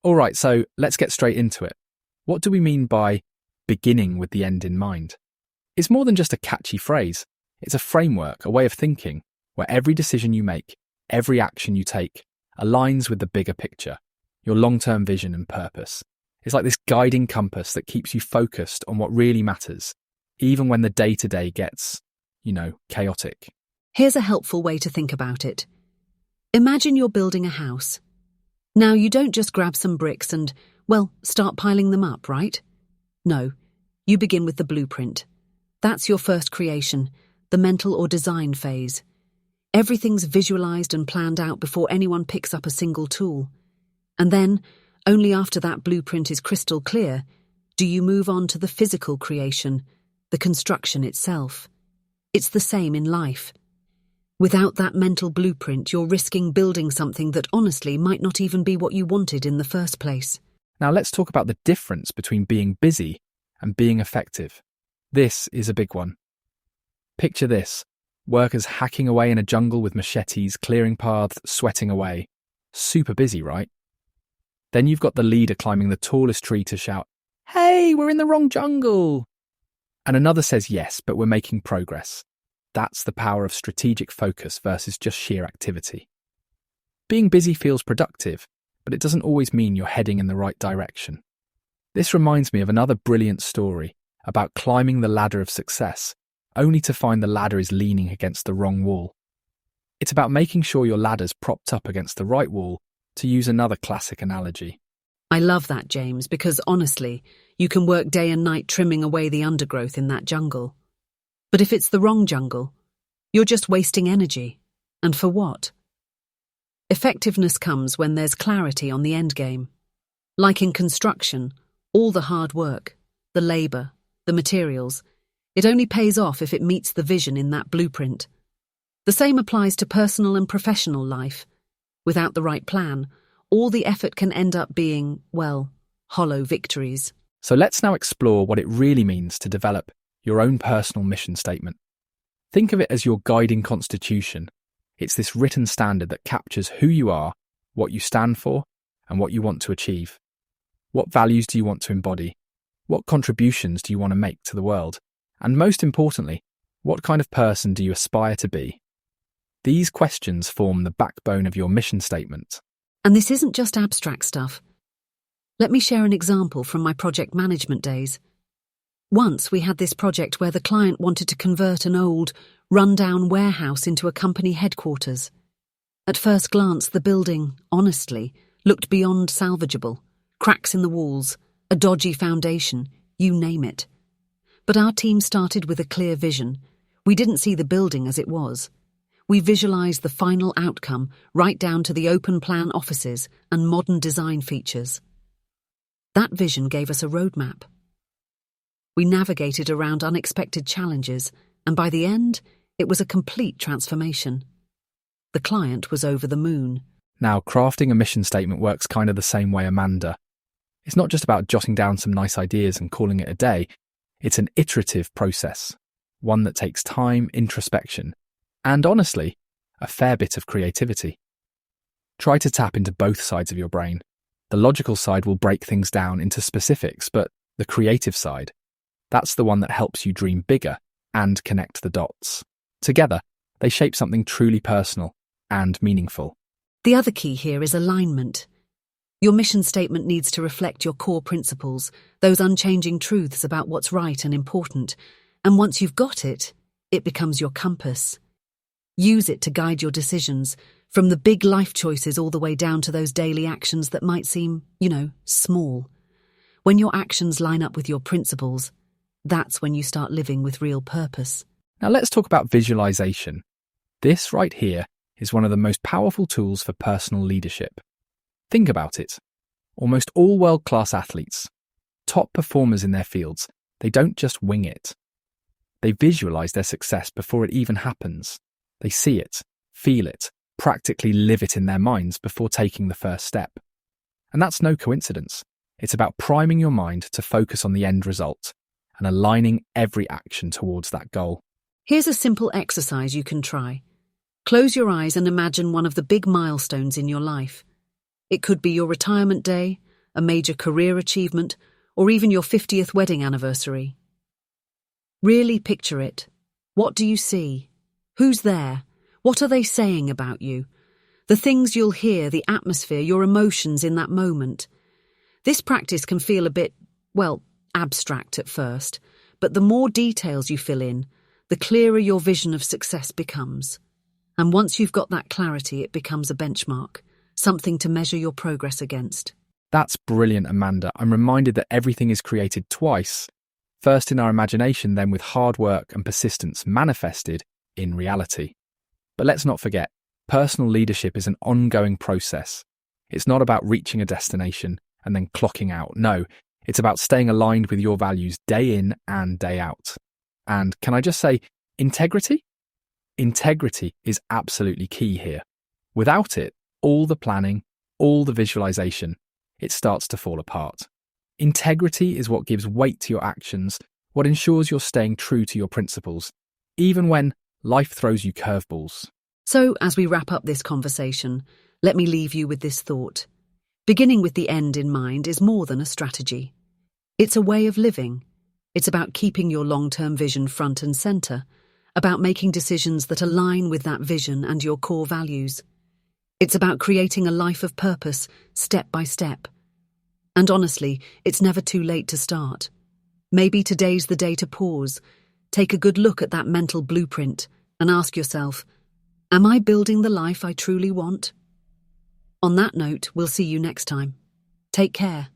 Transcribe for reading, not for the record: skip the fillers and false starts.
All right, so let's get straight into it. What do we mean by beginning with the end in mind? It's more than just a catchy phrase. It's a framework, a way of thinking, where every decision you make, every action you take, aligns with the bigger picture, your long-term vision and purpose. It's like this guiding compass that keeps you focused on what really matters, even when the day-to-day gets, chaotic. Here's a helpful way to think about it. Imagine you're building a house. Now, you don't just grab some bricks and, start piling them up, right? No, you begin with the blueprint. That's your first creation, the mental or design phase. Everything's visualized and planned out before anyone picks up a single tool. And then, only after that blueprint is crystal clear, do you move on to the physical creation, the construction itself. It's the same in life. Without that mental blueprint, you're risking building something that honestly might not even be what you wanted in the first place. Now let's talk about the difference between being busy and being effective. This is a big one. Picture this. Workers hacking away in a jungle with machetes, clearing paths, sweating away. Super busy, right? Then you've got the leader climbing the tallest tree to shout, "Hey, we're in the wrong jungle!" And another says yes, but we're making progress. That's the power of strategic focus versus just sheer activity. Being busy feels productive, but it doesn't always mean you're heading in the right direction. This reminds me of another brilliant story about climbing the ladder of success, only to find the ladder is leaning against the wrong wall. It's about making sure your ladder's propped up against the right wall, to use another classic analogy. I love that, James, because honestly, you can work day and night trimming away the undergrowth in that jungle. But if it's the wrong jungle, you're just wasting energy. And for what? Effectiveness comes when there's clarity on the end game. Like in construction, all the hard work, the labour, the materials, it only pays off if it meets the vision in that blueprint. The same applies to personal and professional life. Without the right plan, all the effort can end up being, hollow victories. So let's now explore what it really means to develop your own personal mission statement. Think of it as your guiding constitution. It's this written standard that captures who you are, what you stand for, and what you want to achieve. What values do you want to embody? What contributions do you want to make to the world? And most importantly, what kind of person do you aspire to be? These questions form the backbone of your mission statement. And this isn't just abstract stuff. Let me share an example from my project management days. Once we had this project where the client wanted to convert an old, run-down warehouse into a company headquarters. At first glance, the building, honestly, looked beyond salvageable. Cracks in the walls, a dodgy foundation, you name it. But our team started with a clear vision. We didn't see the building as it was. We visualized the final outcome right down to the open plan offices and modern design features. That vision gave us a roadmap. We navigated around unexpected challenges, and by the end, it was a complete transformation. The client was over the moon. Now, crafting a mission statement works kind of the same way, Amanda. It's not just about jotting down some nice ideas and calling it a day. It's an iterative process, one that takes time, introspection, and honestly, a fair bit of creativity. Try to tap into both sides of your brain. The logical side will break things down into specifics, but the creative side, that's the one that helps you dream bigger and connect the dots. Together, they shape something truly personal and meaningful. The other key here is alignment. Your mission statement needs to reflect your core principles, those unchanging truths about what's right and important. And once you've got it, it becomes your compass. Use it to guide your decisions, from the big life choices all the way down to those daily actions that might seem, small. When your actions line up with your principles, that's when you start living with real purpose. Now let's talk about visualization. This right here is one of the most powerful tools for personal leadership. Think about it. Almost all world-class athletes, top performers in their fields, they don't just wing it. They visualize their success before it even happens. They see it, feel it, practically live it in their minds before taking the first step. And that's no coincidence. It's about priming your mind to focus on the end result and aligning every action towards that goal. Here's a simple exercise you can try. Close your eyes and imagine one of the big milestones in your life. It could be your retirement day, a major career achievement, or even your 50th wedding anniversary. Really picture it. What do you see? Who's there? What are they saying about you? The things you'll hear, the atmosphere, your emotions in that moment. This practice can feel a bit, abstract at first, but the more details you fill in, the clearer your vision of success becomes. And once you've got that clarity, it becomes a benchmark, something to measure your progress against. That's brilliant, Amanda. I'm reminded that everything is created twice. First in our imagination, then with hard work and persistence manifested in reality. But let's not forget, personal leadership is an ongoing process. It's not about reaching a destination and then clocking out. No, it's about staying aligned with your values day in and day out. And can I just say, integrity? Integrity is absolutely key here. Without it, all the planning, all the visualization, it starts to fall apart. Integrity is what gives weight to your actions, what ensures you're staying true to your principles, even when life throws you curveballs. So, as we wrap up this conversation, let me leave you with this thought. Beginning with the end in mind is more than a strategy. It's a way of living. It's about keeping your long-term vision front and center, about making decisions that align with that vision and your core values. It's about creating a life of purpose, step by step. And honestly, it's never too late to start. Maybe today's the day to pause, take a good look at that mental blueprint, and ask yourself, am I building the life I truly want? On that note, we'll see you next time. Take care.